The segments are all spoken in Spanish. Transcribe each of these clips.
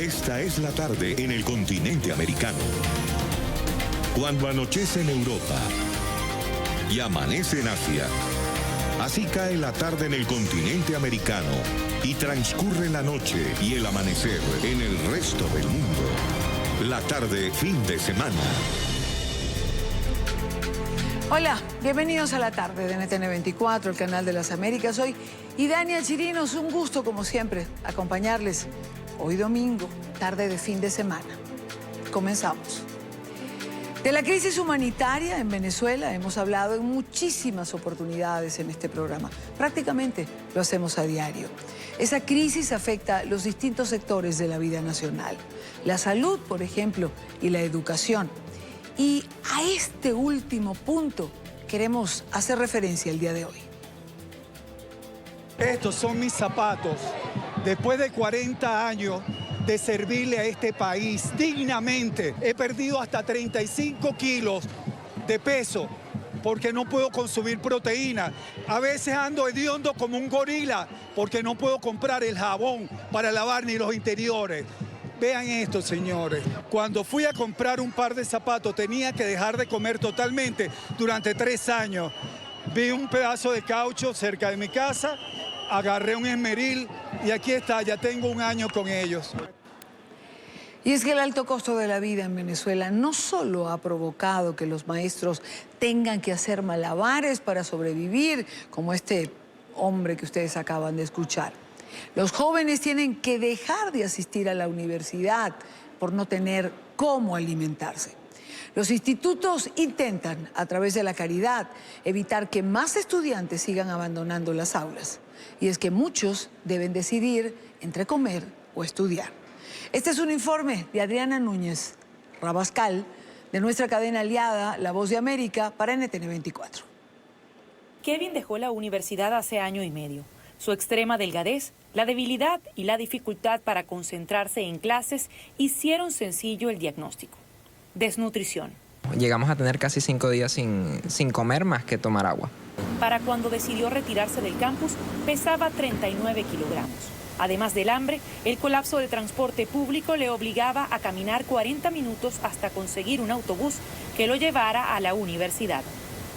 Esta es la tarde en el continente americano. Cuando anochece en Europa y amanece en Asia, así cae la tarde en el continente americano y transcurre la noche y el amanecer en el resto del mundo. La tarde fin de semana. Hola, bienvenidos a la tarde de NTN 24, el canal de las Américas. Soy Idania Chirinos, un gusto como siempre acompañarles hoy domingo, tarde de fin de semana. Comenzamos. De la crisis humanitaria en Venezuela hemos hablado en muchísimas oportunidades en este programa. Prácticamente lo hacemos a diario. Esa crisis afecta los distintos sectores de la vida nacional. La salud, por ejemplo, y la educación. Y a este último punto queremos hacer referencia el día de hoy. Estos son mis zapatos. Después de 40 años de servirle a este país dignamente, he perdido hasta 35 kilos de peso porque no puedo consumir proteína. A veces ando hediondo como un gorila porque no puedo comprar el jabón para lavar ni los interiores. Vean esto, señores. Cuando fui a comprar un par de zapatos tenía que dejar de comer totalmente durante 3 años. Vi un pedazo de caucho cerca de mi casa, agarré un esmeril y aquí está, ya tengo 1 año con ellos. Y es que el alto costo de la vida en Venezuela no solo ha provocado que los maestros tengan que hacer malabares para sobrevivir, como este hombre que ustedes acaban de escuchar. Los jóvenes tienen que dejar de asistir a la universidad por no tener cómo alimentarse. Los institutos intentan, a través de la caridad, evitar que más estudiantes sigan abandonando las aulas. Y es que muchos deben decidir entre comer o estudiar. Este es un informe de Adriana Núñez Rabascal, de nuestra cadena aliada La Voz de América, para NTN 24. Kevin dejó la universidad hace 1 año y medio. Su extrema delgadez, la debilidad y la dificultad para concentrarse en clases hicieron sencillo el diagnóstico: desnutrición. Llegamos a tener casi 5 días sin comer más que tomar agua. Para cuando decidió retirarse del campus, pesaba 39 kilogramos. Además del hambre, el colapso de transporte público le obligaba a caminar 40 minutos hasta conseguir un autobús que lo llevara a la universidad.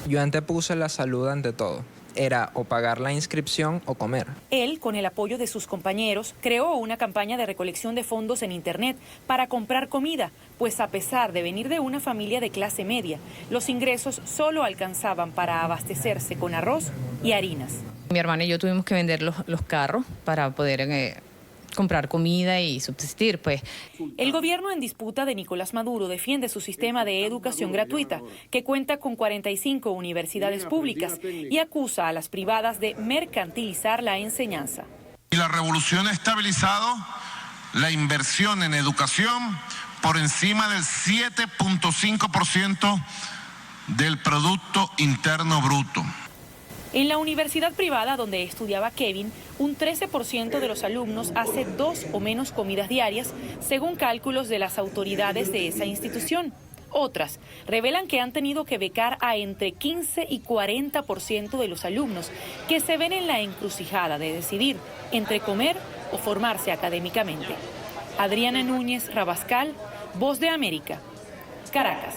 Yo antepuse la salud ante todo. Era o pagar la inscripción o comer. Él, con el apoyo de sus compañeros, creó una campaña de recolección de fondos en Internet para comprar comida, pues a pesar de venir de una familia de clase media, los ingresos solo alcanzaban para abastecerse con arroz y harinas. Mi hermana y yo tuvimos que vender los carros para poder comprar comida y subsistir, pues. El gobierno en disputa de Nicolás Maduro defiende su sistema de educación gratuita, que cuenta con 45 universidades públicas, y acusa a las privadas de mercantilizar la enseñanza. Y la revolución ha estabilizado la inversión en educación por encima del 7.5% del Producto Interno Bruto. En la universidad privada donde estudiaba Kevin, un 13% de los alumnos hace 2 o menos comidas diarias, según cálculos de las autoridades de esa institución. Otras revelan que han tenido que becar a entre 15 y 40% de los alumnos, que se ven en la encrucijada de decidir entre comer o formarse académicamente. Adriana Núñez Rabascal, Voz de América, Caracas.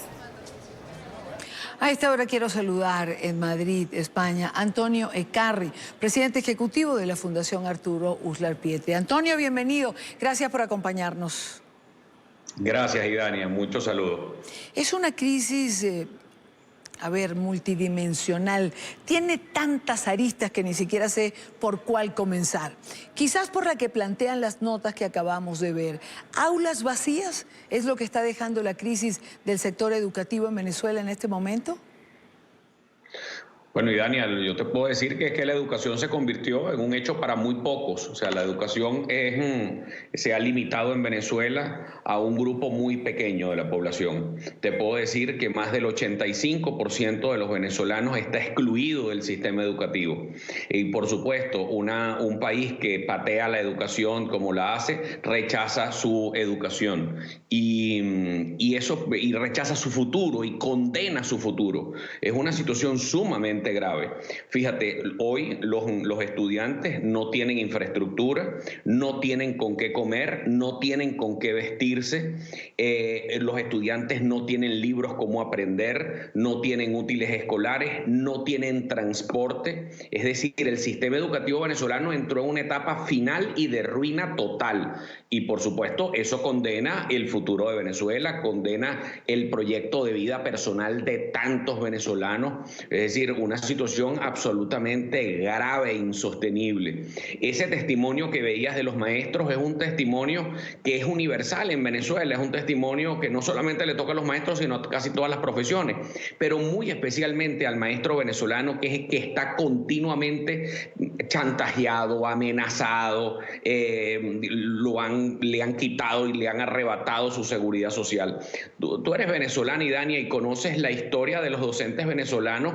A esta hora quiero saludar en Madrid, España, a Antonio Ecarri, presidente ejecutivo de la Fundación Arturo Uslar Pietri. Antonio, bienvenido. Gracias por acompañarnos. Gracias, Idania. Muchos saludos. Es una crisis, multidimensional. Tiene tantas aristas que ni siquiera sé por cuál comenzar. Quizás por la que plantean las notas que acabamos de ver. ¿Aulas vacías es lo que está dejando la crisis del sector educativo en Venezuela en este momento? Bueno, y Daniel, yo te puedo decir que es que la educación se convirtió en un hecho para muy pocos. O sea, la educación se ha limitado en Venezuela a un grupo muy pequeño de la población. Te puedo decir que más del 85% de los venezolanos está excluido del sistema educativo. Y por supuesto, un país que patea la educación como la hace, rechaza su educación y rechaza su futuro y condena su futuro. Es una situación sumamente sumamente grave. Fíjate, hoy los estudiantes no tienen infraestructura, no tienen con qué comer, no tienen con qué vestirse, los estudiantes no tienen libros cómo aprender, no tienen útiles escolares, no tienen transporte. Es decir, el sistema educativo venezolano entró en una etapa final y de ruina total. Y por supuesto, eso condena el futuro de Venezuela, condena el proyecto de vida personal de tantos venezolanos. Es decir, una situación absolutamente grave e insostenible. Ese testimonio que veías de los maestros es un testimonio que es universal en Venezuela, es un testimonio que no solamente le toca a los maestros, sino a casi todas las profesiones, pero muy especialmente al maestro venezolano que está continuamente chantajeado, amenazado, le han quitado y le han arrebatado su seguridad social. Tú eres venezolana, Idania, y conoces la historia de los docentes venezolanos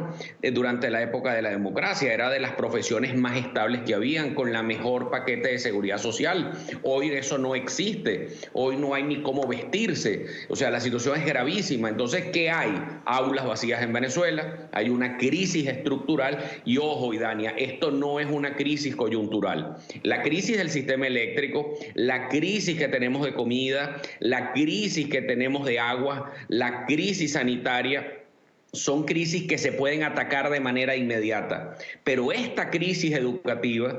durante la época de la democracia. Era de las profesiones más estables que habían, con la mejor paquete de seguridad social. Hoy eso no existe, hoy no hay ni cómo vestirse, o sea, la situación es gravísima. Entonces, ¿qué hay? Aulas vacías en Venezuela, hay una crisis estructural y ojo, Idania, esto no es una crisis coyuntural. La crisis del sistema eléctrico, la crisis que tenemos de comida, la crisis que tenemos de agua, la crisis sanitaria, son crisis que se pueden atacar de manera inmediata. Pero esta crisis educativa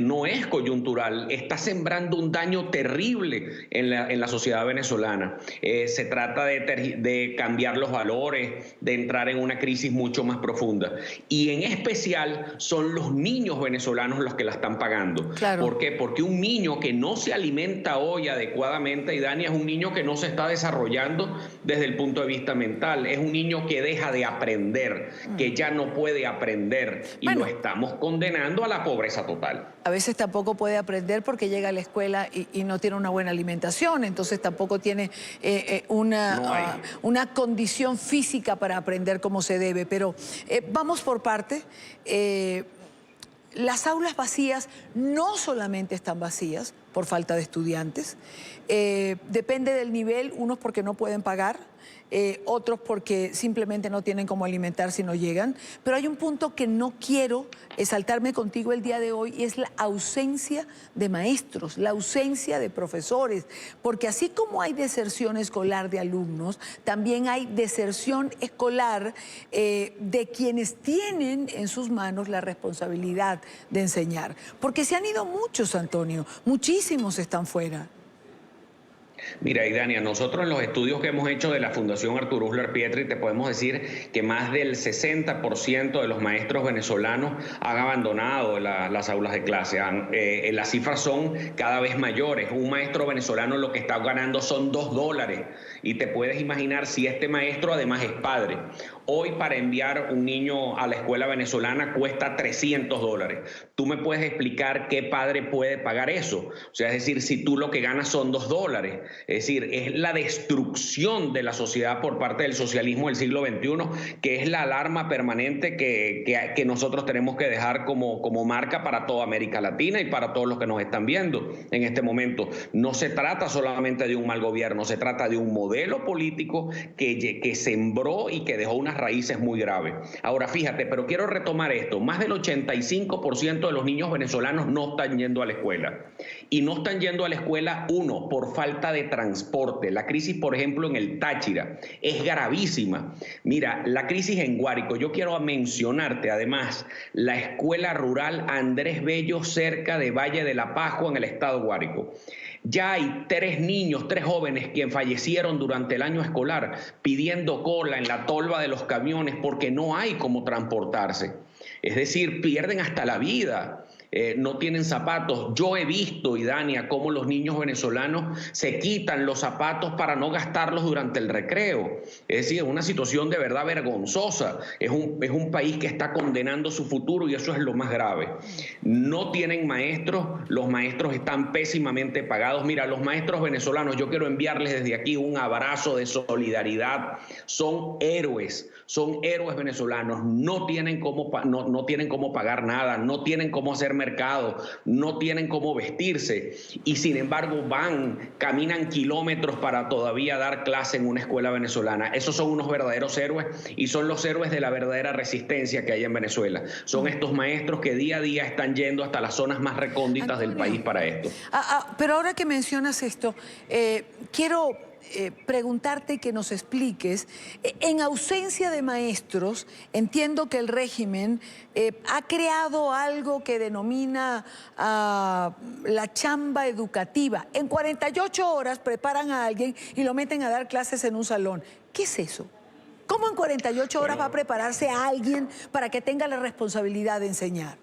no es coyuntural, está sembrando un daño terrible en la sociedad venezolana. Se trata de cambiar los valores, de entrar en una crisis mucho más profunda. Y en especial son los niños venezolanos los que la están pagando. Claro. ¿Por qué? Porque un niño que no se alimenta hoy adecuadamente, Idania, es un niño que no se está desarrollando desde el punto de vista mental. Es un niño que deja de aprender, que ya no puede aprender y lo estamos condenando a la pobreza total. A veces tampoco puede aprender porque llega a la escuela y no tiene una buena alimentación, entonces tampoco tiene una condición física para aprender como se debe. Pero vamos por parte. Las aulas vacías no solamente están vacías por falta de estudiantes, depende del nivel, unos porque no pueden pagar, otros porque simplemente no tienen cómo alimentar si no llegan. Pero hay un punto que no quiero saltarme contigo el día de hoy y es la ausencia de maestros, la ausencia de profesores, porque así como hay deserción escolar de alumnos, también hay deserción escolar de quienes tienen en sus manos la responsabilidad de enseñar. Porque se han ido muchos, Antonio, muchísimos están fuera. Mira, Idania, nosotros en los estudios que hemos hecho de la Fundación Arturo Uslar Pietri te podemos decir que más del 60% de los maestros venezolanos han abandonado las aulas de clase. Las cifras son cada vez mayores. Un maestro venezolano lo que está ganando son $2 y te puedes imaginar si este maestro además es padre. Hoy para enviar un niño a la escuela venezolana cuesta $300. ¿Tú me puedes explicar qué padre puede pagar eso? O sea, es decir, si tú lo que ganas son $2. Es decir, es la destrucción de la sociedad por parte del socialismo del siglo XXI, que es la alarma permanente que nosotros tenemos que dejar como marca para toda América Latina y para todos los que nos están viendo en este momento. No se trata solamente de un mal gobierno, se trata de un modelo político que sembró y que dejó unas raíces muy graves. Ahora, fíjate, pero quiero retomar esto. Más del 85% de los niños venezolanos no están yendo a la escuela. Y no están yendo a la escuela, uno, por falta de transporte. La crisis, por ejemplo, en el Táchira es gravísima. Mira, la crisis en Guárico. Yo quiero mencionarte, además, la escuela rural Andrés Bello, cerca de Valle de la Pascua, en el estado Guárico. Ya hay 3 niños, 3 jóvenes quienes fallecieron durante el año escolar pidiendo cola en la tolva de los camiones porque no hay cómo transportarse. Es decir, pierden hasta la vida. No tienen zapatos. Yo he visto, Idania, cómo los niños venezolanos se quitan los zapatos para no gastarlos durante el recreo. Es decir, es una situación de verdad vergonzosa. Es un país que está condenando su futuro y eso es lo más grave. No tienen maestros, los maestros están pésimamente pagados. Mira, los maestros venezolanos, yo quiero enviarles desde aquí un abrazo de solidaridad. Son héroes venezolanos. No tienen cómo pagar nada, no tienen cómo hacer mercado, no tienen cómo vestirse y sin embargo caminan kilómetros para todavía dar clase en una escuela venezolana. Esos son unos verdaderos héroes y son los héroes de la verdadera resistencia que hay en Venezuela. Son estos maestros que día a día están yendo hasta las zonas más recónditas del país para esto. Pero ahora que mencionas esto, quiero preguntarte que nos expliques, en ausencia de maestros, entiendo que el régimen ha creado algo que denomina la chamba educativa. En 48 horas preparan a alguien y lo meten a dar clases en un salón. ¿Qué es eso? ¿Cómo en 48 horas va a prepararse a alguien para que tenga la responsabilidad de enseñar?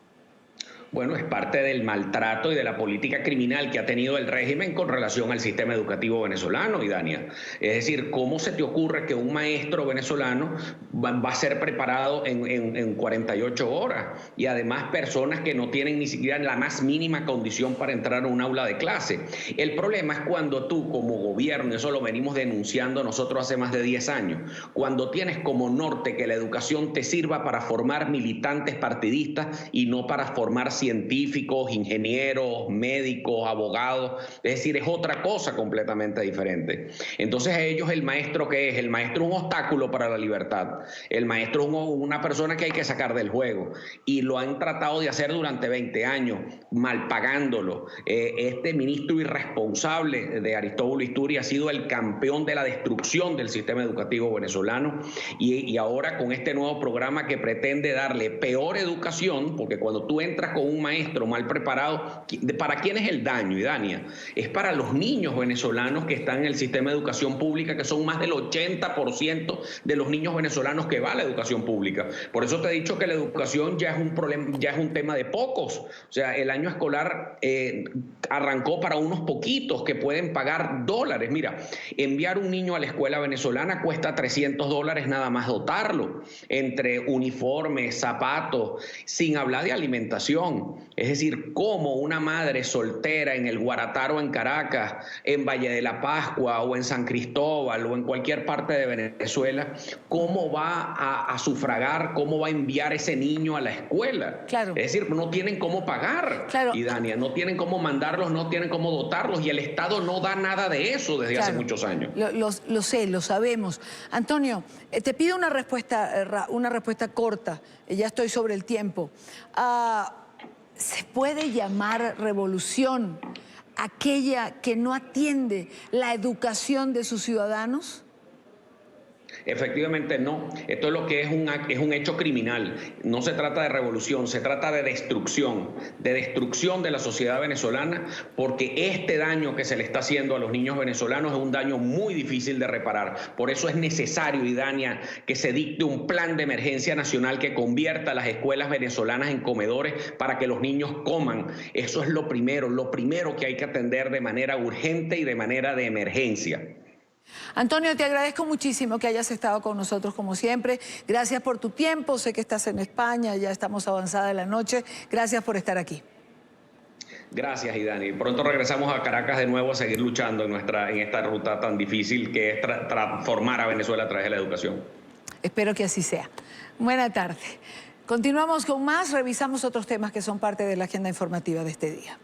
Bueno, es parte del maltrato y de la política criminal que ha tenido el régimen con relación al sistema educativo venezolano, Idania. Es decir, ¿cómo se te ocurre que un maestro venezolano va a ser preparado en 48 horas? Y además personas que no tienen ni siquiera la más mínima condición para entrar a un aula de clase. El problema es cuando tú como gobierno, eso lo venimos denunciando nosotros hace más de 10 años, cuando tienes como norte que la educación te sirva para formar militantes partidistas y no para formar científicos, ingenieros, médicos, abogados, es decir, es otra cosa completamente diferente. Entonces a ellos el maestro, ¿qué es? El maestro es un obstáculo para la libertad, el maestro es una persona que hay que sacar del juego y lo han tratado de hacer durante 20 años, mal pagándolo. Este ministro irresponsable de Aristóbulo Isturi ha sido el campeón de la destrucción del sistema educativo venezolano y ahora con este nuevo programa que pretende darle peor educación, porque cuando tú entras con un maestro mal preparado, ¿para quién es el daño, Idania? Es para los niños venezolanos que están en el sistema de educación pública, que son más del 80% de los niños venezolanos que va a la educación pública. Por eso te he dicho que la educación ya es un problema, ya es un tema de pocos. O sea, el año escolar arrancó para unos poquitos que pueden pagar dólares. Mira, enviar un niño a la escuela venezolana cuesta $300 nada más dotarlo, entre uniformes, zapatos, sin hablar de alimentación. Es decir, cómo una madre soltera en el Guarataro, en Caracas, en Valle de la Pascua o en San Cristóbal o en cualquier parte de Venezuela, cómo va a sufragar, cómo va a enviar ese niño a la escuela. Claro. Es decir, no tienen cómo pagar, claro. Idania, no tienen cómo mandarlos, no tienen cómo dotarlos y el Estado no da nada de eso desde hace muchos años. Lo sé, lo sabemos. Antonio, te pido una respuesta corta, ya estoy sobre el tiempo. ¿Se puede llamar revolución aquella que no atiende la educación de sus ciudadanos? Efectivamente no. Esto es lo que es un hecho criminal. No se trata de revolución, se trata de destrucción de la sociedad venezolana, porque este daño que se le está haciendo a los niños venezolanos es un daño muy difícil de reparar. Por eso es necesario, Idania, que se dicte un plan de emergencia nacional que convierta las escuelas venezolanas en comedores para que los niños coman. Eso es lo primero que hay que atender de manera urgente y de manera de emergencia. Antonio, te agradezco muchísimo que hayas estado con nosotros como siempre. Gracias por tu tiempo. Sé que estás en España, ya estamos avanzada en la noche. Gracias por estar aquí. Gracias, Idani. Pronto regresamos a Caracas de nuevo a seguir luchando en esta ruta tan difícil que es transformar a Venezuela a través de la educación. Espero que así sea. Buena tarde. Continuamos con más. Revisamos otros temas que son parte de la agenda informativa de este día.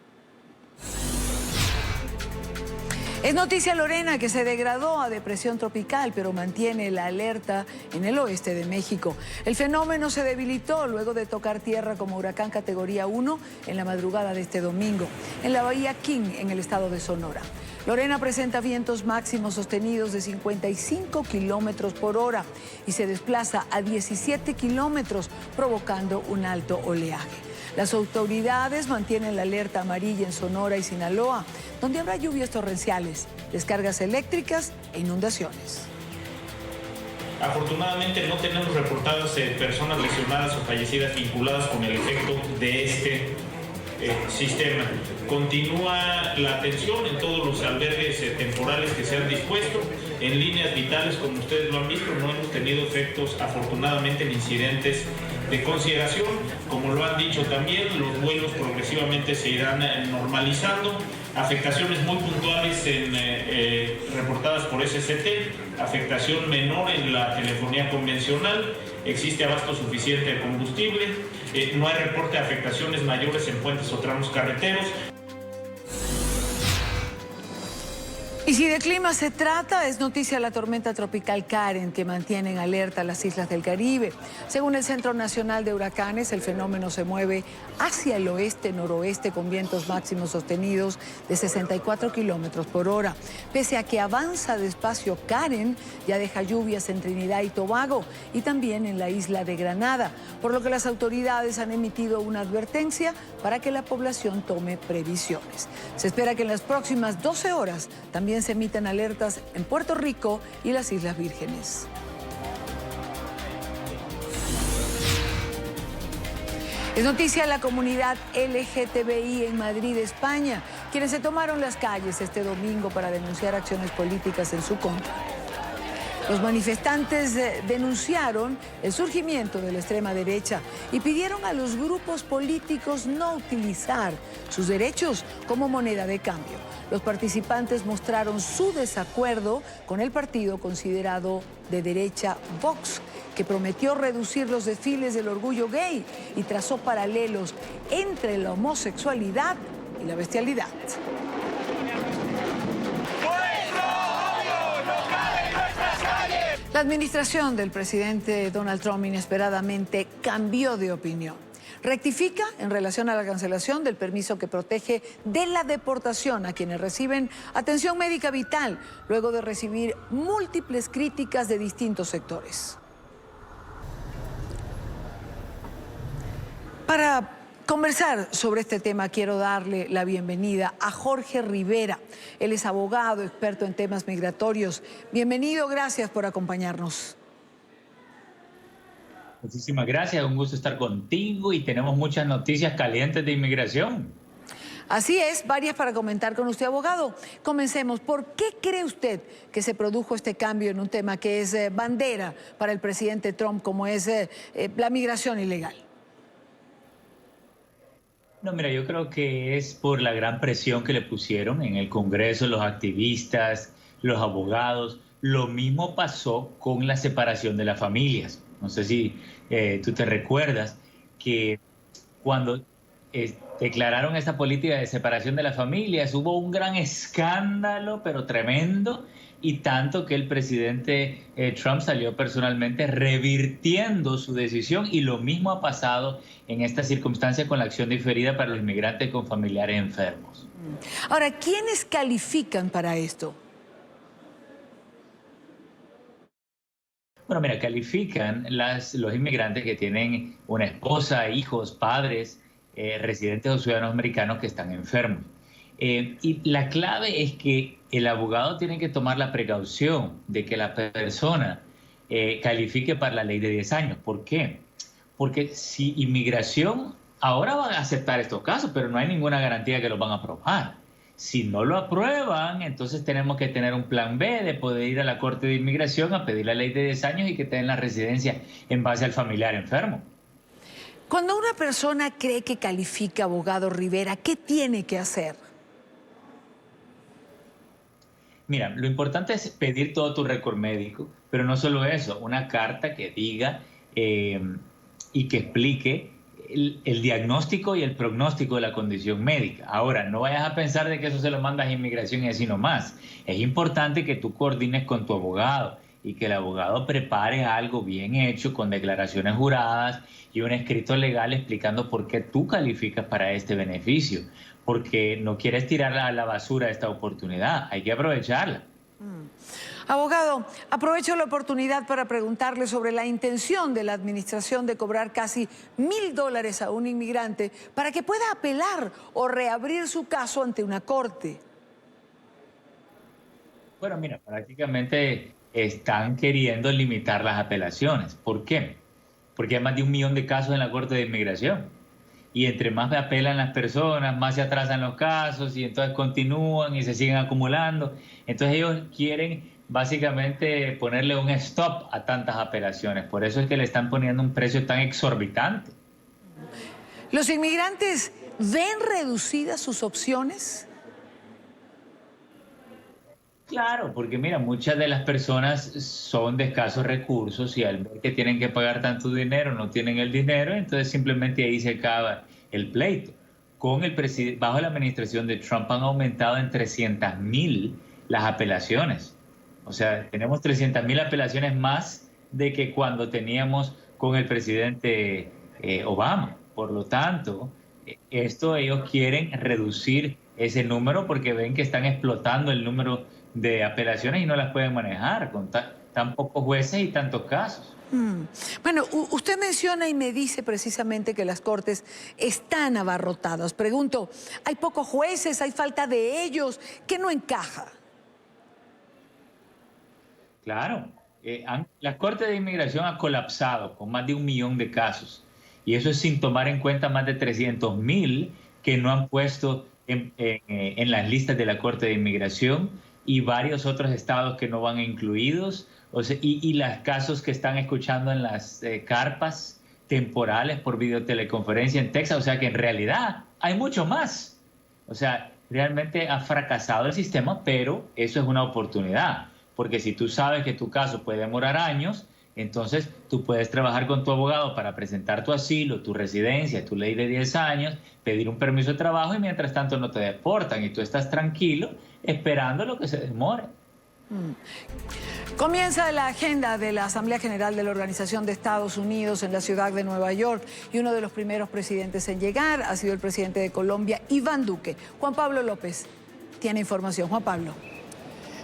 Es noticia, Lorena, que se degradó a depresión tropical, pero mantiene la alerta en el oeste de México. El fenómeno se debilitó luego de tocar tierra como huracán categoría 1 en la madrugada de este domingo, en la bahía King, en el estado de Sonora. Lorena presenta vientos máximos sostenidos de 55 kilómetros por hora y se desplaza a 17 kilómetros, provocando un alto oleaje. Las autoridades mantienen la alerta amarilla en Sonora y Sinaloa, donde habrá lluvias torrenciales, descargas eléctricas e inundaciones. Afortunadamente no tenemos reportadas personas lesionadas o fallecidas vinculadas con el efecto de este sistema. Continúa la atención en todos los albergues temporales que se han dispuesto. En líneas vitales, como ustedes lo han visto, no hemos tenido efectos, afortunadamente, en incidentes de consideración. Como lo han dicho también, los vuelos progresivamente se irán normalizando. Afectaciones muy puntuales reportadas por SCT, afectación menor en la telefonía convencional, existe abasto suficiente de combustible, no hay reporte de afectaciones mayores en puentes o tramos carreteros. Y si de clima se trata, es noticia la tormenta tropical Karen, que mantiene en alerta las islas del Caribe. Según el Centro Nacional de Huracanes, el fenómeno se mueve hacia el oeste-noroeste con vientos máximos sostenidos de 64 kilómetros por hora. Pese a que avanza despacio, Karen ya deja lluvias en Trinidad y Tobago y también en la isla de Granada, por lo que las autoridades han emitido una advertencia para que la población tome previsiones. Se espera que en las próximas 12 horas también se emitan alertas en Puerto Rico y las Islas Vírgenes. Es noticia la comunidad LGTBI en Madrid, España, quienes se tomaron las calles este domingo para denunciar acciones políticas en su contra. Los manifestantes denunciaron el surgimiento de la extrema derecha y pidieron a los grupos políticos no utilizar sus derechos como moneda de cambio. Los participantes mostraron su desacuerdo con el partido considerado de derecha Vox, que prometió reducir los desfiles del orgullo gay y trazó paralelos entre la homosexualidad y la bestialidad. La administración del presidente Donald Trump inesperadamente cambió de opinión. Rectifica en relación a la cancelación del permiso que protege de la deportación a quienes reciben atención médica vital, luego de recibir múltiples críticas de distintos sectores. Para conversar sobre este tema, quiero darle la bienvenida a Jorge Rivera. Él es abogado, experto en temas migratorios. Bienvenido, gracias por acompañarnos. Muchísimas gracias, un gusto estar contigo y tenemos muchas noticias calientes de inmigración. Así es, varias para comentar con usted, abogado. Comencemos. ¿Por qué cree usted que se produjo este cambio en un tema que es bandera para el presidente Trump, como es la migración ilegal? No, mira, yo creo que es por la gran presión que le pusieron en el Congreso, los activistas, los abogados. Lo mismo pasó con la separación de las familias. No sé si tú te recuerdas que cuando declararon esa política de separación de las familias, hubo un gran escándalo, pero tremendo, y tanto que el presidente Trump salió personalmente revirtiendo su decisión, y lo mismo ha pasado en esta circunstancia con la acción diferida para los inmigrantes con familiares enfermos. Ahora, ¿quiénes califican para esto? Bueno, mira, califican los inmigrantes que tienen una esposa, hijos, padres, residentes o ciudadanos americanos que están enfermos. Y la clave es que el abogado tiene que tomar la precaución de que la persona califique para la ley de 10 años. ¿Por qué? Porque si inmigración ahora van a aceptar estos casos, pero no hay ninguna garantía que los van a aprobar. Si no lo aprueban, entonces tenemos que tener un plan B de poder ir a la Corte de Inmigración a pedir la ley de 10 años y que tengan la residencia en base al familiar enfermo. Cuando una persona cree que califica, abogado Rivera, ¿qué tiene que hacer? Mira, lo importante es pedir todo tu récord médico, pero no solo eso, una carta que diga y que explique el diagnóstico y el pronóstico de la condición médica. Ahora, no vayas a pensar de que eso se lo mandas a inmigración y así nomás. Es importante que tú coordines con tu abogado y que el abogado prepare algo bien hecho con declaraciones juradas y un escrito legal explicando por qué tú calificas para este beneficio. Porque no quieres tirar a la basura esta oportunidad, hay que aprovecharla. Abogado, aprovecho la oportunidad para preguntarle sobre la intención de la administración de cobrar casi $1,000 a un inmigrante para que pueda apelar o reabrir su caso ante una corte. Bueno, mira, prácticamente están queriendo limitar las apelaciones. ¿Por qué? Porque hay más de 1 millón de casos en la Corte de Inmigración. Y entre más apelan las personas, más se atrasan los casos y entonces continúan y se siguen acumulando. Entonces ellos quieren básicamente ponerle un stop a tantas apelaciones. Por eso es que le están poniendo un precio tan exorbitante. ¿Los inmigrantes ven reducidas sus opciones? Claro, porque mira, muchas de las personas son de escasos recursos y al ver que tienen que pagar tanto dinero, no tienen el dinero, entonces simplemente ahí se acaba el pleito. Bajo la administración de Trump han aumentado en 300,000 las apelaciones. O sea, tenemos 300,000 apelaciones más de que cuando teníamos con el presidente Obama. Por lo tanto, ellos quieren reducir ese número porque ven que están explotando el número de apelaciones y no las pueden manejar con tan pocos jueces y tantos casos. Bueno, usted menciona y me dice precisamente que las cortes están abarrotadas. Pregunto, ¿hay pocos jueces? ¿Hay falta de ellos? ¿Qué no encaja? Claro, la Corte de Inmigración ha colapsado con más de 1 millón de casos. Y eso es sin tomar en cuenta más de 300,000 que no han puesto en las listas de la Corte de Inmigración y varios otros estados que no van incluidos. O sea, y los casos que están escuchando en las carpas temporales por videoteleconferencia en Texas. O sea que en realidad hay mucho más. O sea, realmente ha fracasado el sistema, pero eso es una oportunidad. Porque si tú sabes que tu caso puede demorar años, entonces tú puedes trabajar con tu abogado para presentar tu asilo, tu residencia, tu ley de 10 años, pedir un permiso de trabajo y mientras tanto no te deportan y tú estás tranquilo esperando lo que se demore. Comienza la agenda de la Asamblea General de la Organización de Estados Unidos en la ciudad de Nueva York y uno de los primeros presidentes en llegar ha sido el presidente de Colombia, Iván Duque. Juan Pablo López tiene información. Juan Pablo.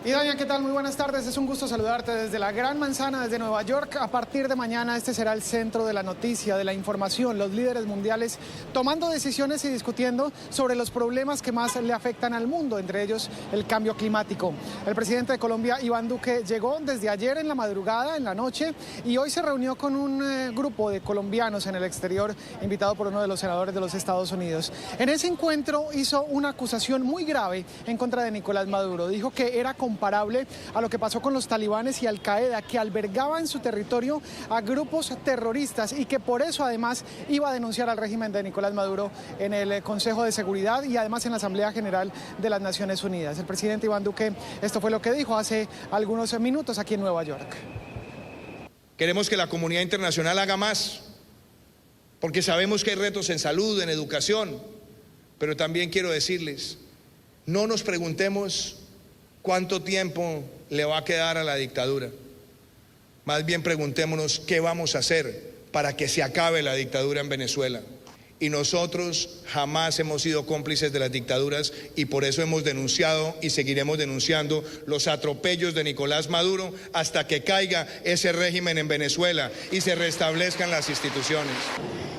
Y Dania, ¿qué tal? Muy buenas tardes. Es un gusto saludarte desde la Gran Manzana, desde Nueva York. A partir de mañana este será el centro de la noticia, de la información. Los líderes mundiales tomando decisiones y discutiendo sobre los problemas que más le afectan al mundo, entre ellos el cambio climático. El presidente de Colombia, Iván Duque, llegó desde ayer en la madrugada, en la noche, y hoy se reunió con un grupo de colombianos en el exterior, invitado por uno de los senadores de los Estados Unidos. En ese encuentro hizo una acusación muy grave en contra de Nicolás Maduro. Dijo que era comparable a lo que pasó con los talibanes y Al Qaeda, que albergaba en su territorio a grupos terroristas y que por eso además iba a denunciar al régimen de Nicolás Maduro en el Consejo de Seguridad y además en la Asamblea General de las Naciones Unidas. El presidente Iván Duque, esto fue lo que dijo hace algunos minutos aquí en Nueva York. Queremos que la comunidad internacional haga más, porque sabemos que hay retos en salud, en educación, pero también quiero decirles, no nos preguntemos ¿cuánto tiempo le va a quedar a la dictadura? Más bien preguntémonos qué vamos a hacer para que se acabe la dictadura en Venezuela. Y nosotros jamás hemos sido cómplices de las dictaduras y por eso hemos denunciado y seguiremos denunciando los atropellos de Nicolás Maduro hasta que caiga ese régimen en Venezuela y se restablezcan las instituciones.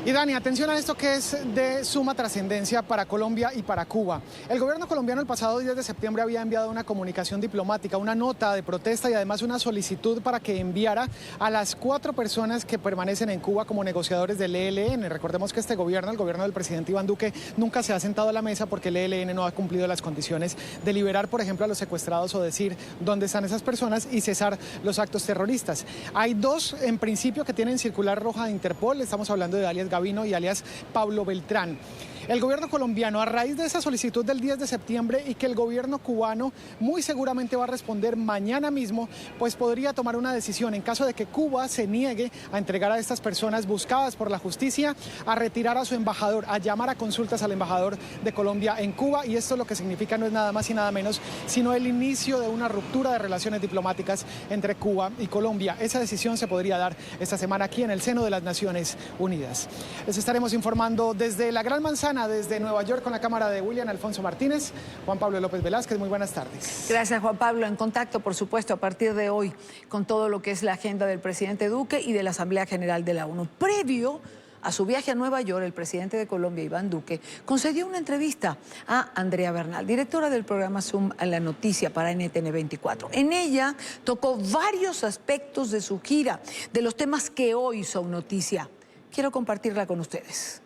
Y Dani, atención a esto que es de suma trascendencia para Colombia y para Cuba. El gobierno colombiano el pasado 10 de septiembre había enviado una comunicación diplomática, una nota de protesta y además una solicitud para que enviara a las 4 personas que permanecen en Cuba como negociadores del ELN. Recordemos que este gobierno, el gobierno del presidente Iván Duque, nunca se ha sentado a la mesa porque el ELN no ha cumplido las condiciones de liberar, por ejemplo, a los secuestrados o decir dónde están esas personas y cesar los actos terroristas. Hay 2 en principio que tienen circular roja de Interpol, estamos hablando de alias Gavino y alias Pablo Beltrán. El gobierno colombiano, a raíz de esa solicitud del 10 de septiembre y que el gobierno cubano muy seguramente va a responder mañana mismo, pues podría tomar una decisión en caso de que Cuba se niegue a entregar a estas personas buscadas por la justicia, a retirar a su embajador, a llamar a consultas al embajador de Colombia en Cuba, y esto lo que significa no es nada más y nada menos sino el inicio de una ruptura de relaciones diplomáticas entre Cuba y Colombia. Esa decisión se podría dar esta semana aquí en el seno de las Naciones Unidas. Les estaremos informando desde la Gran Manzana, desde Nueva York, con la cámara de William Alfonso Martínez. Juan Pablo López Velázquez, muy buenas tardes. Gracias, Juan Pablo. En contacto, por supuesto, a partir de hoy, con todo lo que es la agenda del presidente Duque y de la Asamblea General de la ONU. Previo a su viaje a Nueva York, el presidente de Colombia, Iván Duque, concedió una entrevista a Andrea Bernal, directora del programa Zoom a la Noticia para NTN 24. En ella tocó varios aspectos de su gira, de los temas que hoy son noticia. Quiero compartirla con ustedes.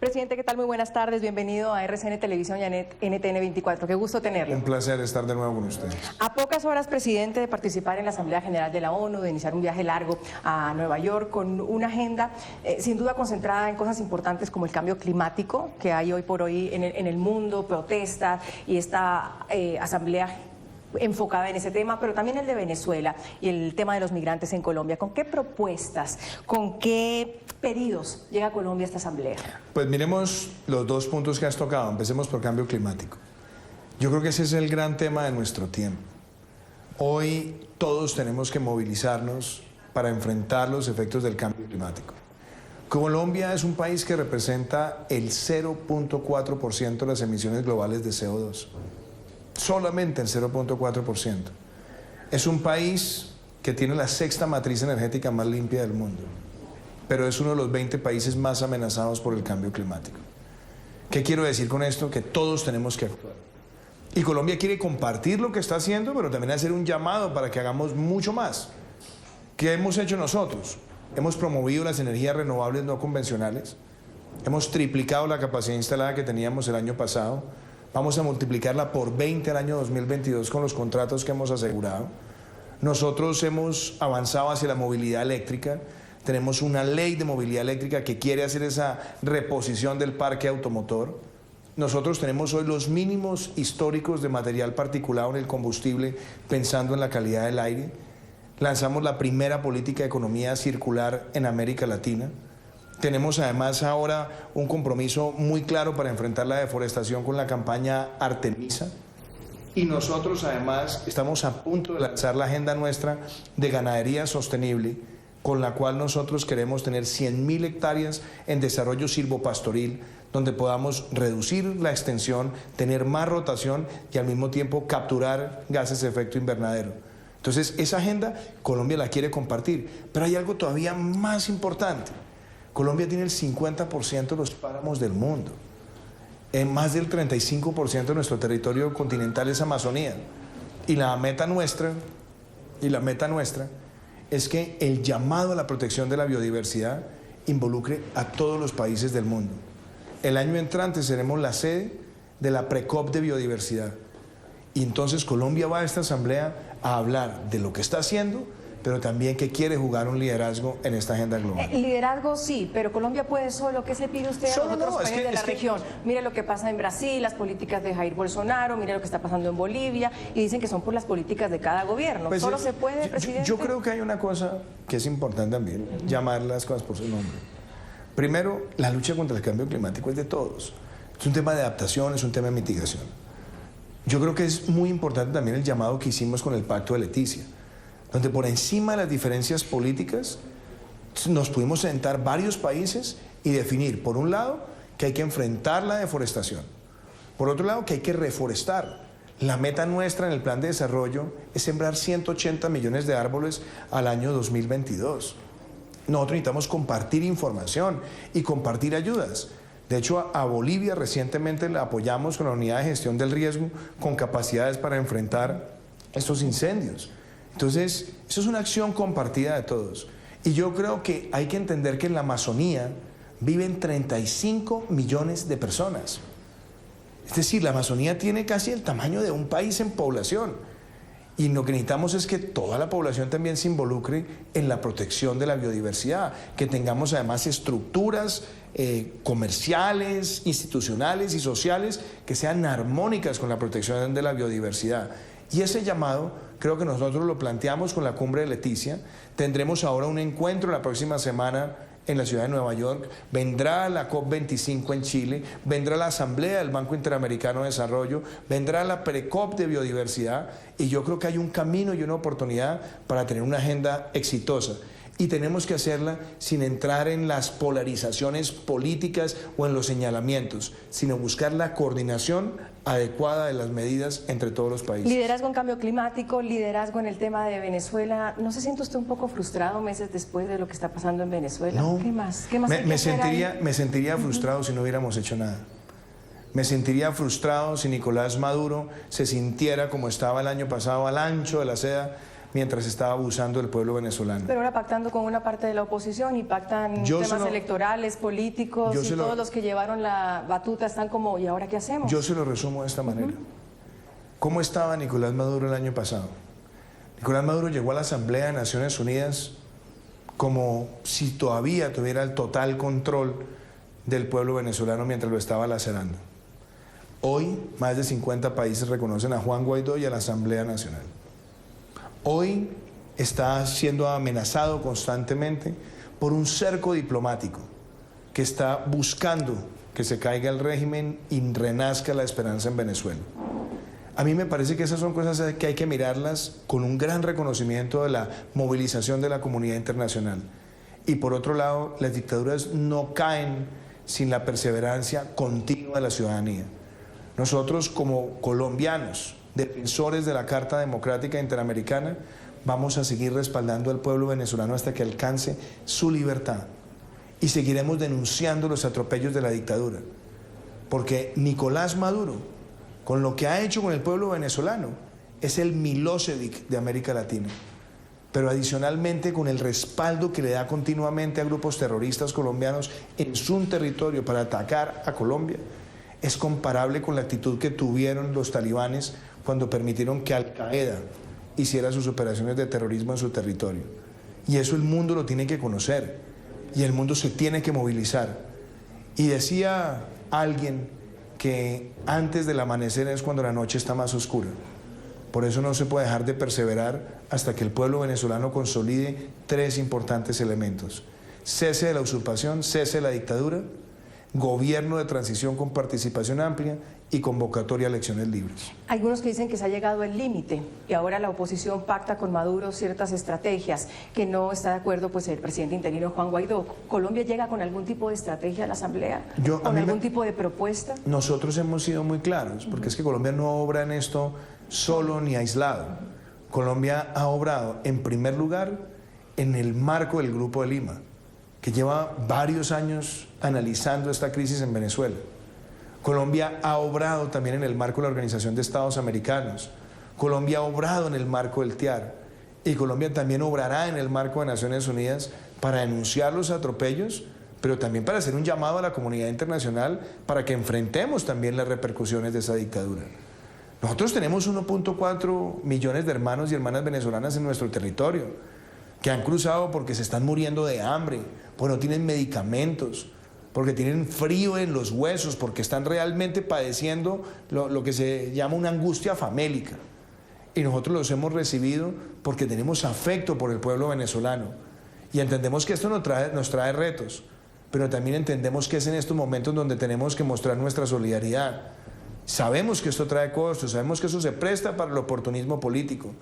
Presidente, ¿qué tal? Muy buenas tardes. Bienvenido a RCN Televisión y a NTN 24. Qué gusto tenerlo. Un placer estar de nuevo con ustedes. A pocas horas, presidente, de participar en la Asamblea General de la ONU, de iniciar un viaje largo a Nueva York con una agenda sin duda concentrada en cosas importantes como el cambio climático que hay hoy por hoy en el mundo, protestas y esta asamblea enfocada en ese tema, pero también el de Venezuela y el tema de los migrantes en Colombia. ¿Con qué propuestas, con qué pedidos llega Colombia a esta asamblea? Pues miremos los dos puntos que has tocado. Empecemos por cambio climático. Yo creo que ese es el gran tema de nuestro tiempo. Hoy todos tenemos que movilizarnos para enfrentar los efectos del cambio climático. Colombia es un país que representa el 0.4% de las emisiones globales de CO2. Solamente el 0.4%. Es un país que tiene la sexta matriz energética más limpia del mundo, pero es uno de los 20 países más amenazados por el cambio climático. ¿Qué quiero decir con esto? Que todos tenemos que actuar. Y Colombia quiere compartir lo que está haciendo, pero también hacer un llamado para que hagamos mucho más. ¿Qué hemos hecho nosotros? Hemos promovido las energías renovables no convencionales, hemos triplicado la capacidad instalada que teníamos el año pasado. Vamos a multiplicarla por 20 el año 2022 con los contratos que hemos asegurado. Nosotros hemos avanzado hacia la movilidad eléctrica. Tenemos una ley de movilidad eléctrica que quiere hacer esa reposición del parque automotor. Nosotros tenemos hoy los mínimos históricos de material particulado en el combustible pensando en la calidad del aire. Lanzamos la primera política de economía circular en América Latina. Tenemos además ahora un compromiso muy claro para enfrentar la deforestación con la campaña Artemisa. Y nosotros además estamos a punto de lanzar la agenda nuestra de ganadería sostenible, con la cual nosotros queremos tener 100.000 hectáreas en desarrollo silvopastoril, donde podamos reducir la extensión, tener más rotación y al mismo tiempo capturar gases de efecto invernadero. Entonces, esa agenda Colombia la quiere compartir, pero hay algo todavía más importante. Colombia tiene el 50% de los páramos del mundo. En más del 35% de nuestro territorio continental es Amazonía. Y la meta nuestra es que el llamado a la protección de la biodiversidad involucre a todos los países del mundo. El año entrante seremos la sede de la Precop de biodiversidad. Y entonces Colombia va a esta asamblea a hablar de lo que está haciendo, pero también que quiere jugar un liderazgo en esta agenda global. Liderazgo sí, pero Colombia puede solo. ¿Qué se pide usted a los otros países de la región? Mire lo que pasa en Brasil, las políticas de Jair Bolsonaro, mire lo que está pasando en Bolivia, y dicen que son por las políticas de cada gobierno. Pues ¿Solo se puede, presidente? Yo creo que hay una cosa que es importante también, llamar las cosas por su nombre. Primero, la lucha contra el cambio climático es de todos. Es un tema de adaptación, es un tema de mitigación. Yo creo que es muy importante también el llamado que hicimos con el Pacto de Leticia, donde por encima de las diferencias políticas nos pudimos sentar varios países y definir, por un lado, que hay que enfrentar la deforestación, por otro lado, que hay que reforestar. La meta nuestra en el plan de desarrollo es sembrar 180 millones de árboles al año 2022. Nosotros necesitamos compartir información y compartir ayudas. De hecho, a Bolivia recientemente la apoyamos con la unidad de gestión del riesgo con capacidades para enfrentar estos incendios. Entonces, eso es una acción compartida de todos. Y yo creo que hay que entender que en la Amazonía viven 35 millones de personas. Es decir, la Amazonía tiene casi el tamaño de un país en población. Y lo que necesitamos es que toda la población también se involucre en la protección de la biodiversidad, que tengamos además estructuras comerciales, institucionales y sociales que sean armónicas con la protección de la biodiversidad. Y ese llamado creo que nosotros lo planteamos con la cumbre de Leticia. Tendremos ahora un encuentro la próxima semana en la ciudad de Nueva York, vendrá la COP25 en Chile, vendrá la Asamblea del Banco Interamericano de Desarrollo, vendrá la Precop de biodiversidad, y yo creo que hay un camino y una oportunidad para tener una agenda exitosa. Y tenemos que hacerla sin entrar en las polarizaciones políticas o en los señalamientos, sino buscar la coordinación adecuada de las medidas entre todos los países. Liderazgo en cambio climático, liderazgo en el tema de Venezuela. ¿No se siente usted un poco frustrado meses después de lo que está pasando en Venezuela? No. ¿Qué más? ¿Qué más hay que hacer ahí? Me sentiría frustrado si no hubiéramos hecho nada. Me sentiría frustrado si Nicolás Maduro se sintiera como estaba el año pasado, al ancho de la seda, mientras estaba abusando del pueblo venezolano. Pero ahora pactando con una parte de la oposición y pactan temas electorales, políticos, y todos los que llevaron la batuta están como, ¿y ahora qué hacemos? Yo se lo resumo de esta manera. ¿Cómo estaba Nicolás Maduro el año pasado? Nicolás Maduro llegó a la Asamblea de Naciones Unidas como si todavía tuviera el total control del pueblo venezolano mientras lo estaba lacerando. Hoy, más de 50 países reconocen a Juan Guaidó y a la Asamblea Nacional. Hoy está siendo amenazado constantemente por un cerco diplomático que está buscando que se caiga el régimen y renazca la esperanza en Venezuela. A mí me parece que esas son cosas que hay que mirarlas con un gran reconocimiento de la movilización de la comunidad internacional. Y por otro lado, las dictaduras no caen sin la perseverancia continua de la ciudadanía. Nosotros como colombianos, defensores de la Carta Democrática Interamericana, vamos a seguir respaldando al pueblo venezolano hasta que alcance su libertad. Y seguiremos denunciando los atropellos de la dictadura. Porque Nicolás Maduro, con lo que ha hecho con el pueblo venezolano, es el Milosevic de América Latina. Pero adicionalmente, con el respaldo que le da continuamente a grupos terroristas colombianos en su territorio para atacar a Colombia, es comparable con la actitud que tuvieron los talibanes cuando permitieron que Al-Qaeda hiciera sus operaciones de terrorismo en su territorio. Y eso el mundo lo tiene que conocer, y el mundo se tiene que movilizar. Y decía alguien que antes del amanecer es cuando la noche está más oscura. Por eso no se puede dejar de perseverar hasta que el pueblo venezolano consolide 3 importantes elementos: cese de la usurpación, cese de la dictadura, gobierno de transición con participación amplia y convocatoria a elecciones libres. Algunos que dicen que se ha llegado al límite y ahora la oposición pacta con Maduro ciertas estrategias, que no está de acuerdo pues el presidente interino Juan Guaidó. ¿Colombia llega con algún tipo de estrategia a la Asamblea? ¿Con algún tipo de propuesta? Nosotros hemos sido muy claros, porque es que Colombia no obra en esto solo ni aislado. Colombia ha obrado, en primer lugar, en el marco del Grupo de Lima, que lleva varios años analizando esta crisis en Venezuela. Colombia ha obrado también en el marco de la Organización de Estados Americanos. Colombia ha obrado en el marco del TIAR. Y Colombia también obrará en el marco de Naciones Unidas para denunciar los atropellos, pero también para hacer un llamado a la comunidad internacional para que enfrentemos también las repercusiones de esa dictadura. Nosotros tenemos 1.4 millones de hermanos y hermanas venezolanas en nuestro territorio, que han cruzado porque se están muriendo de hambre, porque no tienen medicamentos, porque tienen frío en los huesos, porque están realmente padeciendo lo que se llama una angustia famélica. Y nosotros los hemos recibido porque tenemos afecto por el pueblo venezolano. Y entendemos que esto nos trae retos, pero también entendemos que es en estos momentos donde tenemos que mostrar nuestra solidaridad. Sabemos que esto trae costos, sabemos que eso se presta para el oportunismo político,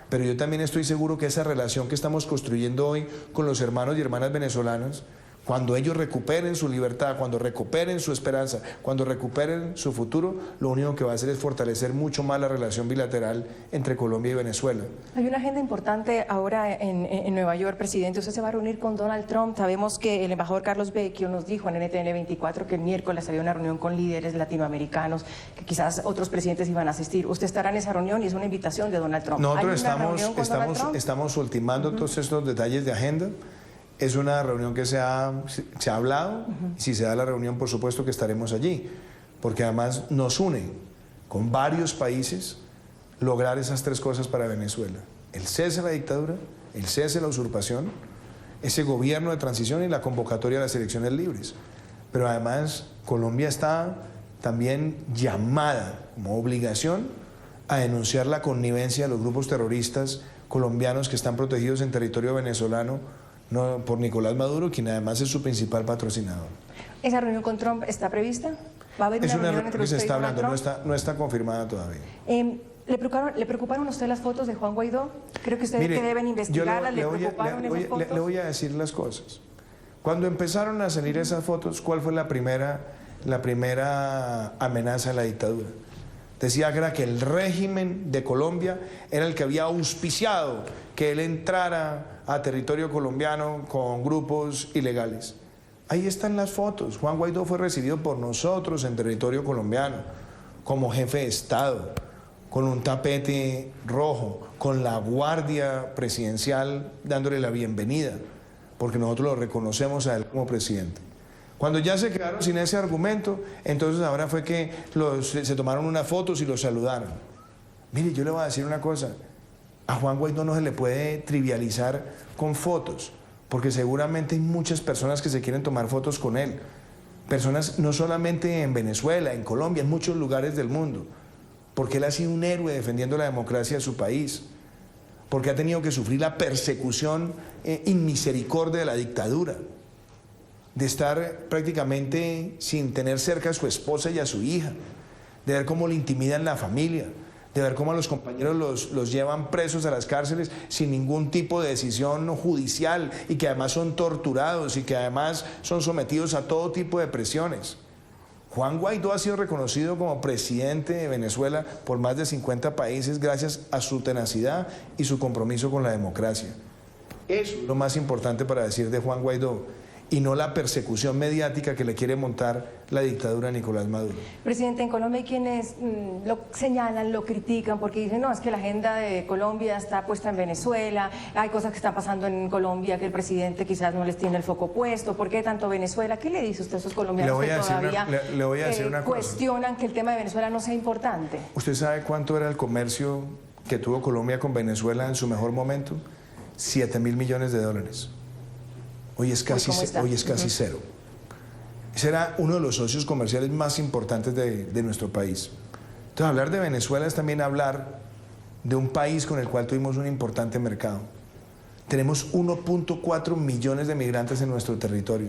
pero yo también estoy seguro que esa relación que estamos construyendo hoy con los hermanos y hermanas venezolanos, cuando ellos recuperen su libertad, cuando recuperen su esperanza, cuando recuperen su futuro, lo único que va a hacer es fortalecer mucho más la relación bilateral entre Colombia y Venezuela. Hay una agenda importante ahora en Nueva York, presidente. Usted se va a reunir con Donald Trump. Sabemos que el embajador Carlos Vecchio nos dijo en NTN 24 que el miércoles había una reunión con líderes latinoamericanos, que quizás otros presidentes iban a asistir. ¿Usted estará en esa reunión y es una invitación de Donald Trump? Nosotros estamos ultimando todos estos detalles de agenda. Es una reunión que se ha hablado, si se da la reunión por supuesto que estaremos allí, porque además nos une con varios países lograr esas 3 cosas para Venezuela: el cese de la dictadura, el cese de la usurpación, ese gobierno de transición y la convocatoria a las elecciones libres. Pero además Colombia está también llamada como obligación a denunciar la connivencia de los grupos terroristas colombianos que están protegidos en territorio venezolano por Nicolás Maduro, quien además es su principal patrocinador. ¿Esa reunión con Trump está prevista? ¿Va a haber una reunión entre usted y Donald Trump? No está confirmada todavía. ¿Le preocuparon a usted las fotos de Juan Guaidó? Creo que ustedes que deben investigarlas. ¿Le preocuparon esas fotos? Le voy a decir las cosas. Cuando empezaron a salir esas fotos, ¿cuál fue la primera amenaza de la dictadura? Decía que el régimen de Colombia era el que había auspiciado que él entrara a territorio colombiano con grupos ilegales. Ahí están las fotos. Juan Guaidó fue recibido por nosotros en territorio colombiano como jefe de Estado, con un tapete rojo, con la guardia presidencial dándole la bienvenida, porque nosotros lo reconocemos a él como presidente. Cuando ya se quedaron sin ese argumento, entonces ahora fue que se tomaron unas fotos y los saludaron. Mire, yo le voy a decir una cosa, a Juan Guaidó no se le puede trivializar con fotos, porque seguramente hay muchas personas que se quieren tomar fotos con él. Personas no solamente en Venezuela, en Colombia, en muchos lugares del mundo, porque él ha sido un héroe defendiendo la democracia de su país, porque ha tenido que sufrir la persecución inmisericordia de la dictadura, de estar prácticamente sin tener cerca a su esposa y a su hija, de ver cómo le intimidan la familia, de ver cómo a los compañeros los llevan presos a las cárceles sin ningún tipo de decisión judicial y que además son torturados y que además son sometidos a todo tipo de presiones. Juan Guaidó ha sido reconocido como presidente de Venezuela por más de 50 países gracias a su tenacidad y su compromiso con la democracia. Eso es lo más importante para decir de Juan Guaidó, y no la persecución mediática que le quiere montar la dictadura a Nicolás Maduro. Presidente, en Colombia hay quienes lo señalan, lo critican, porque dicen, no, es que la agenda de Colombia está puesta en Venezuela, hay cosas que están pasando en Colombia que el presidente quizás no les tiene el foco puesto, ¿por qué tanto Venezuela? ¿Qué le dice usted a esos colombianos que todavía le voy a decir una cosa. Cuestionan que el tema de Venezuela no sea importante? ¿Usted sabe cuánto era el comercio que tuvo Colombia con Venezuela en su mejor momento? 7.000 millones de dólares. Hoy es casi cero. Ese era uno de los socios comerciales más importantes de nuestro país. Entonces, hablar de Venezuela es también hablar de un país con el cual tuvimos un importante mercado. Tenemos 1.4 millones de migrantes en nuestro territorio.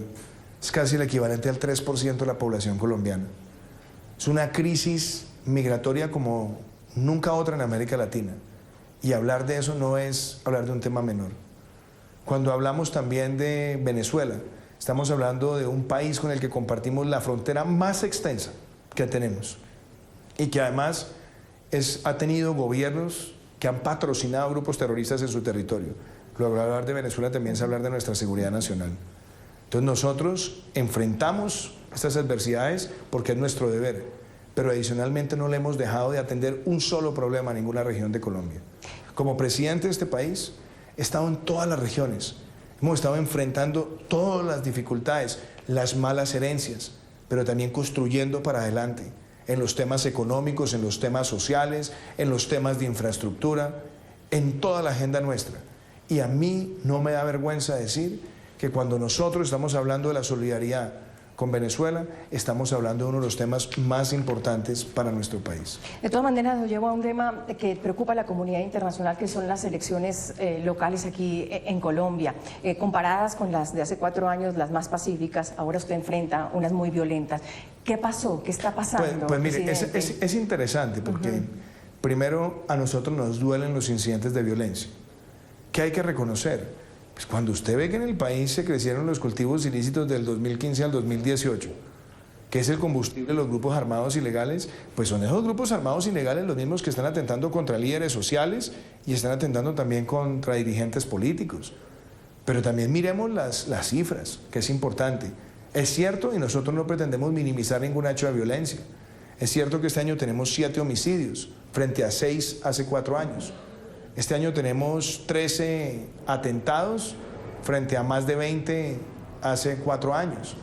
Es casi el equivalente al 3% de la población colombiana. Es una crisis migratoria como nunca otra en América Latina. Y hablar de eso no es hablar de un tema menor. Cuando hablamos también de Venezuela, estamos hablando de un país con el que compartimos la frontera más extensa que tenemos y que además ha tenido gobiernos que han patrocinado grupos terroristas en su territorio. Luego, hablar de Venezuela también es hablar de nuestra seguridad nacional. Entonces nosotros enfrentamos estas adversidades porque es nuestro deber, pero adicionalmente no le hemos dejado de atender un solo problema a ninguna región de Colombia. Como presidente de este país, he estado en todas las regiones, hemos estado enfrentando todas las dificultades, las malas herencias, pero también construyendo para adelante en los temas económicos, en los temas sociales, en los temas de infraestructura, en toda la agenda nuestra. Y a mí no me da vergüenza decir que cuando nosotros estamos hablando de la solidaridad con Venezuela, estamos hablando de uno de los temas más importantes para nuestro país. De todas maneras, nos lleva a un tema que preocupa a la comunidad internacional, que son las elecciones locales aquí en Colombia. Comparadas con las de hace 4 años, las más pacíficas, ahora usted enfrenta unas muy violentas. ¿Qué pasó? ¿Qué está pasando? Pues mire, es interesante porque primero a nosotros nos duelen los incidentes de violencia. ¿Qué hay que reconocer? Pues cuando usted ve que en el país se crecieron los cultivos ilícitos del 2015 al 2018, que es el combustible de los grupos armados ilegales, pues son esos grupos armados ilegales los mismos que están atentando contra líderes sociales y están atentando también contra dirigentes políticos. Pero también miremos las cifras, que es importante. Es cierto, y nosotros no pretendemos minimizar ningún hecho de violencia, es cierto que este año tenemos 7 homicidios frente a 6 hace 4 años. Este año tenemos 13 atentados frente a más de 20 hace 4 años.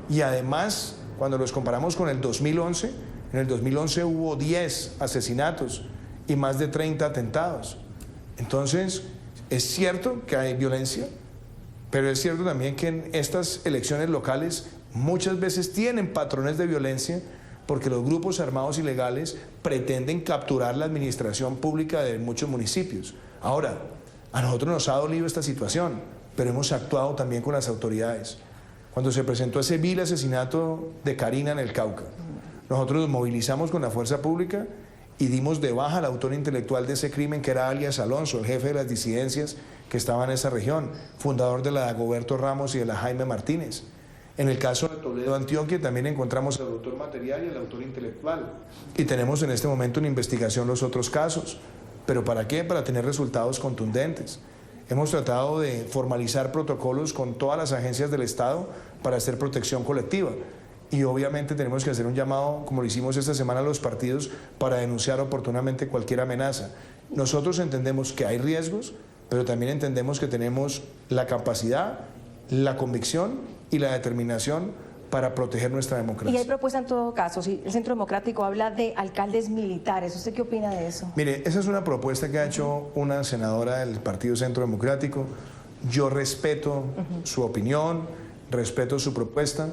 Y además, cuando los comparamos con el 2011, en el 2011 hubo 10 asesinatos y más de 30 atentados. Entonces, es cierto que hay violencia, pero es cierto también que en estas elecciones locales muchas veces tienen patrones de violencia porque los grupos armados ilegales pretenden capturar la administración pública de muchos municipios. Ahora, a nosotros nos ha dolido esta situación, pero hemos actuado también con las autoridades. Cuando se presentó ese vil asesinato de Karina en el Cauca, nosotros nos movilizamos con la fuerza pública y dimos de baja al autor intelectual de ese crimen, que era alias Alonso, el jefe de las disidencias que estaban en esa región, fundador de la Dagoberto Ramos y de la Jaime Martínez. En el caso de Toledo, Antioquia, también encontramos al autor material y al autor intelectual. Y tenemos en este momento en investigación los otros casos. ¿Pero para qué? Para tener resultados contundentes. Hemos tratado de formalizar protocolos con todas las agencias del Estado para hacer protección colectiva. y obviamente tenemos que hacer un llamado, como lo hicimos esta semana a los partidos, para denunciar oportunamente cualquier amenaza. Nosotros entendemos que hay riesgos, pero también entendemos que tenemos la capacidad, la convicción y la determinación para proteger nuestra democracia. Y hay propuesta en todo caso, si el Centro Democrático habla de alcaldes militares, ¿usted qué opina de eso? Mire, esa es una propuesta que ha hecho una senadora del Partido Centro Democrático. Yo respeto su opinión, respeto su propuesta,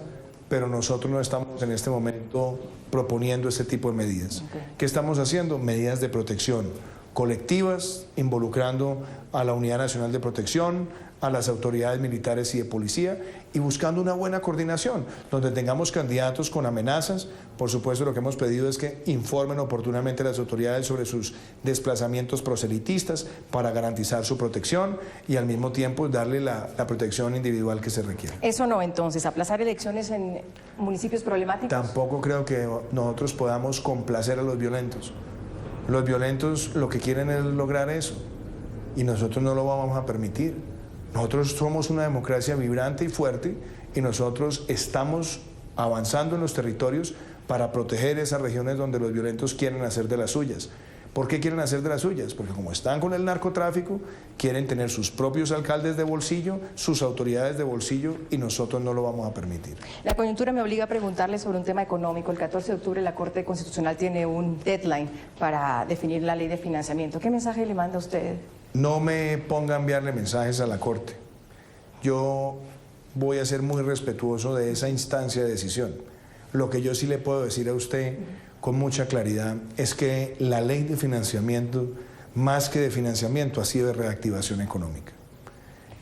pero nosotros no estamos en este momento proponiendo este tipo de medidas. ¿Qué estamos haciendo? Medidas de protección colectivas, involucrando a la Unidad Nacional de Protección, a las autoridades militares y de policía, y buscando una buena coordinación, donde tengamos candidatos con amenazas. Por supuesto, lo que hemos pedido es que informen oportunamente a las autoridades sobre sus desplazamientos proselitistas para garantizar su protección y al mismo tiempo darle la protección individual que se requiere. Eso no, entonces, aplazar elecciones en municipios problemáticos. Tampoco creo que nosotros podamos complacer a los violentos. Los violentos lo que quieren es lograr eso, y nosotros no lo vamos a permitir. Nosotros somos una democracia vibrante y fuerte, y nosotros estamos avanzando en los territorios para proteger esas regiones donde los violentos quieren hacer de las suyas. ¿Por qué quieren hacer de las suyas? Porque como están con el narcotráfico, quieren tener sus propios alcaldes de bolsillo, sus autoridades de bolsillo, y nosotros no lo vamos a permitir. La coyuntura me obliga a preguntarle sobre un tema económico. El 14 de octubre la Corte Constitucional tiene un deadline para definir la ley de financiamiento. ¿Qué mensaje le manda a usted? No me ponga a enviarle mensajes a la Corte. Yo voy a ser muy respetuoso de esa instancia de decisión. Lo que yo sí le puedo decir a usted con mucha claridad es que la ley de financiamiento, más que de financiamiento, ha sido de reactivación económica.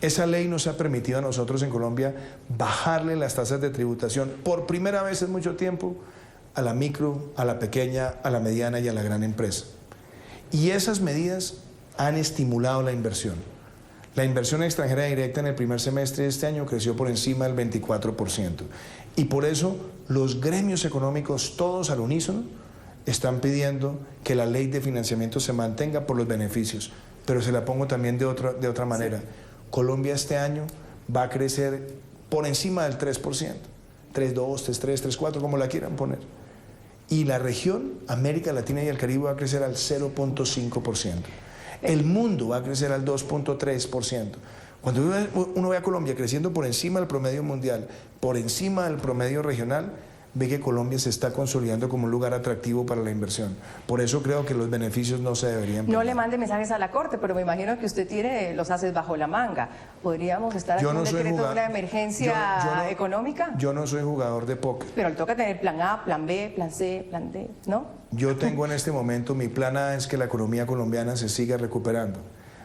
Esa ley nos ha permitido a nosotros en Colombia bajarle las tasas de tributación por primera vez en mucho tiempo a la micro, a la pequeña, a la mediana y a la gran empresa. Y esas medidas han estimulado la inversión. La inversión extranjera directa en el primer semestre de este año creció por encima del 24%. Y por eso los gremios económicos, todos al unísono, están pidiendo que la ley de financiamiento se mantenga por los beneficios. Pero se la pongo también de otra manera. Sí. Colombia este año va a crecer por encima del 3%. 3,2, 3,3, 3,4, como la quieran poner. Y la región, América Latina y el Caribe, va a crecer al 0,5%. El mundo va a crecer al 2,3%. Cuando uno ve a Colombia creciendo por encima del promedio mundial, por encima del promedio regional, ve que Colombia se está consolidando como un lugar atractivo para la inversión. Por eso creo que los beneficios no se deberían perder. No le mande mensajes a la Corte, pero me imagino que usted tiene los haces bajo la manga. ¿Podríamos estar en un decreto de una emergencia económica? Yo no soy jugador de póker. Pero le toca tener plan A, plan B, plan C, plan D, ¿no? Yo tengo en este momento, mi plan A es que la economía colombiana se siga recuperando.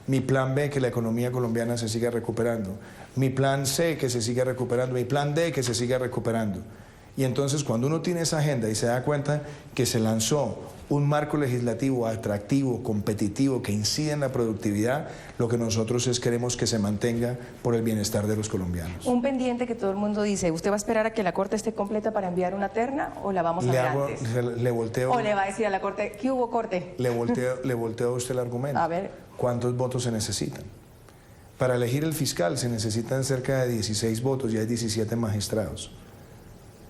Mi plan B, que la economía colombiana se siga recuperando. Mi plan C, que se siga recuperando. Mi plan D, que se siga recuperando. Y entonces cuando uno tiene esa agenda y se da cuenta que se lanzó un marco legislativo atractivo, competitivo, que incide en la productividad, lo que nosotros queremos que se mantenga por el bienestar de los colombianos. Un pendiente que todo el mundo dice, ¿usted va a esperar a que la Corte esté completa para enviar una terna o la vamos a ver antes? Le volteo. ¿O le va a decir a la Corte, ¿qué hubo, Corte? Le volteo a usted el argumento. A ver. ¿Cuántos votos se necesitan? Para elegir el fiscal se necesitan cerca de 16 votos y hay 17 magistrados.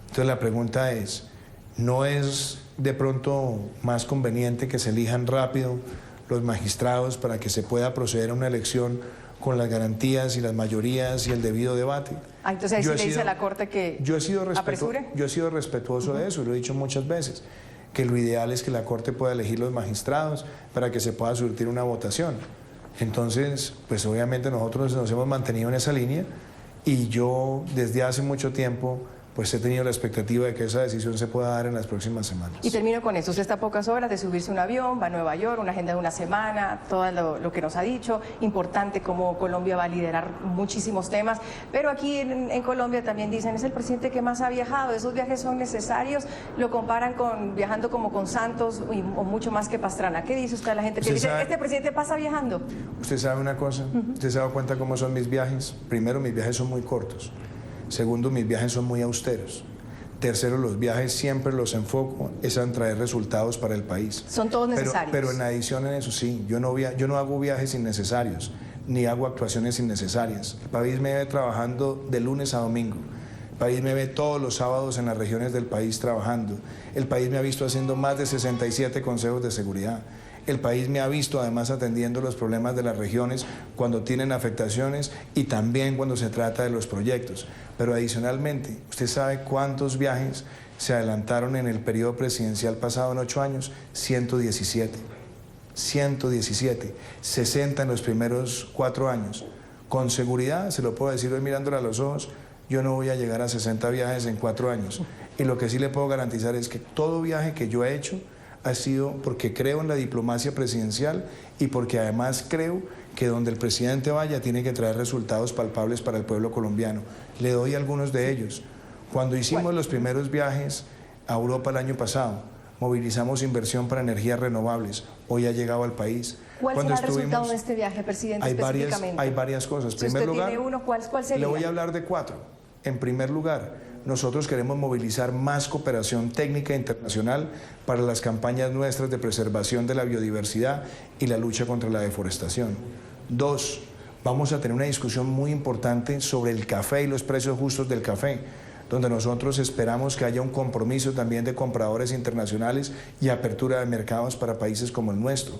Entonces la pregunta es, ¿no es de pronto más conveniente que se elijan rápido los magistrados para que se pueda proceder a una elección con las garantías y las mayorías y el debido debate? Entonces ahí sí le dice a la Corte que apresure. Yo he sido respetuoso de eso, lo he dicho muchas veces, que lo ideal es que la Corte pueda elegir los magistrados para que se pueda surtir una votación. Entonces, pues obviamente nosotros nos hemos mantenido en esa línea y yo desde hace mucho tiempo pues he tenido la expectativa de que esa decisión se pueda dar en las próximas semanas. Y termino con esto, usted está a pocas horas de subirse a un avión, va a Nueva York, una agenda de una semana, todo lo que nos ha dicho, importante cómo Colombia va a liderar muchísimos temas, pero aquí en Colombia también dicen, es el presidente que más ha viajado, esos viajes son necesarios, lo comparan con viajando como con Santos o mucho más que Pastrana. ¿Qué dice usted a la gente que dice, este presidente pasa viajando? Usted sabe una cosa, usted se ha dado cuenta cómo son mis viajes. Primero, mis viajes son muy cortos. Segundo, mis viajes son muy austeros. Tercero, los viajes siempre los enfoco es en traer resultados para el país. Son todos necesarios. Pero en adición en eso sí, yo no hago viajes innecesarios, ni hago actuaciones innecesarias. El país me ve trabajando de lunes a domingo. El país me ve todos los sábados en las regiones del país trabajando. El país me ha visto haciendo más de 67 consejos de seguridad. El país me ha visto además atendiendo los problemas de las regiones cuando tienen afectaciones y también cuando se trata de los proyectos. Pero adicionalmente, ¿usted sabe cuántos viajes se adelantaron en el periodo presidencial pasado en 8 años? 117. 117. 60 en los primeros 4 años. Con seguridad, se lo puedo decir hoy mirándole a los ojos, yo no voy a llegar a 60 viajes en 4 años. Y lo que sí le puedo garantizar es que todo viaje que yo he hecho ha sido porque creo en la diplomacia presidencial y porque además creo que donde el presidente vaya tiene que traer resultados palpables para el pueblo colombiano. Le doy algunos de ellos. Cuando hicimos los primeros viajes a Europa el año pasado, movilizamos inversión para energías renovables. Hoy ha llegado al país. ¿Cuál será el resultado de este viaje, presidente, específicamente? Hay varias cosas. Si usted tiene uno, ¿cuál sería? Le voy a hablar de 4. En primer lugar, nosotros queremos movilizar más cooperación técnica internacional para las campañas nuestras de preservación de la biodiversidad y la lucha contra la deforestación. 2, vamos a tener una discusión muy importante sobre el café y los precios justos del café, donde nosotros esperamos que haya un compromiso también de compradores internacionales y apertura de mercados para países como el nuestro.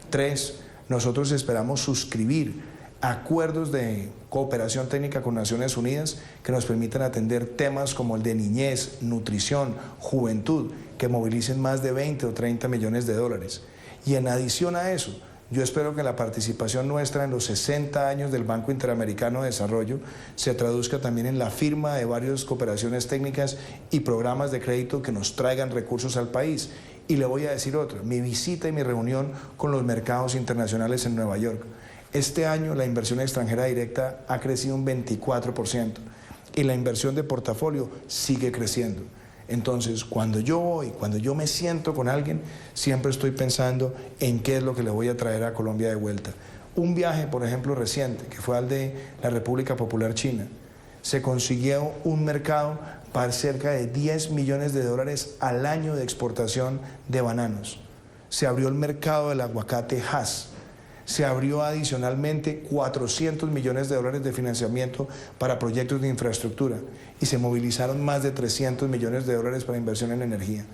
3, nosotros esperamos suscribir acuerdos de cooperación técnica con Naciones Unidas que nos permitan atender temas como el de niñez, nutrición, juventud, que movilicen más de 20 o 30 millones de dólares. Y en adición a eso, yo espero que la participación nuestra en los 60 años del Banco Interamericano de Desarrollo se traduzca también en la firma de varias cooperaciones técnicas y programas de crédito que nos traigan recursos al país. Y le voy a decir otra, mi visita y mi reunión con los mercados internacionales en Nueva York. Este año la inversión extranjera directa ha crecido un 24% y la inversión de portafolio sigue creciendo. Entonces, cuando yo me siento con alguien, siempre estoy pensando en qué es lo que le voy a traer a Colombia de vuelta. Un viaje, por ejemplo, reciente, que fue al de la República Popular China, se consiguió un mercado para cerca de 10 millones de dólares al año de exportación de bananos. Se abrió el mercado del aguacate Hass. Se abrió adicionalmente 400 millones de dólares de financiamiento para proyectos de infraestructura y se movilizaron más de 300 millones de dólares para inversión en energía.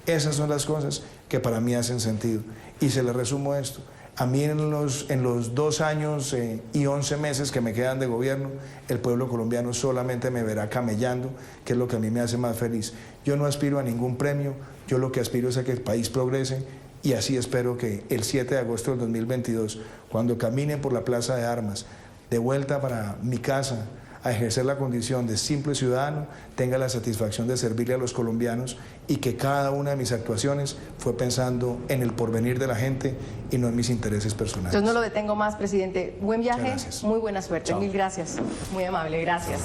Esas son las cosas que para mí hacen sentido. Y se le resumo esto. A mí en los 2 años y 11 meses que me quedan de gobierno, el pueblo colombiano solamente me verá camellando, que es lo que a mí me hace más feliz. Yo no aspiro a ningún premio, yo lo que aspiro es a que el país progrese. Y así espero que el 7 de agosto del 2022, cuando camine por la Plaza de Armas, de vuelta para mi casa, a ejercer la condición de simple ciudadano, tenga la satisfacción de servirle a los colombianos y que cada una de mis actuaciones fue pensando en el porvenir de la gente y no en mis intereses personales. Entonces no lo detengo más, presidente. Buen viaje, muy buena suerte. Chao. Mil gracias. Muy amable, gracias.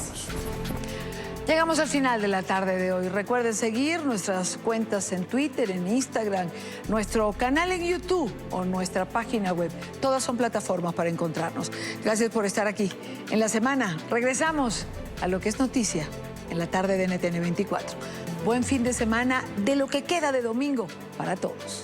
Llegamos al final de la tarde de hoy. Recuerden seguir nuestras cuentas en Twitter, en Instagram, nuestro canal en YouTube o nuestra página web. Todas son plataformas para encontrarnos. Gracias por estar aquí. En la semana regresamos a lo que es noticia en la tarde de NTN 24. Buen fin de semana de lo que queda de domingo para todos.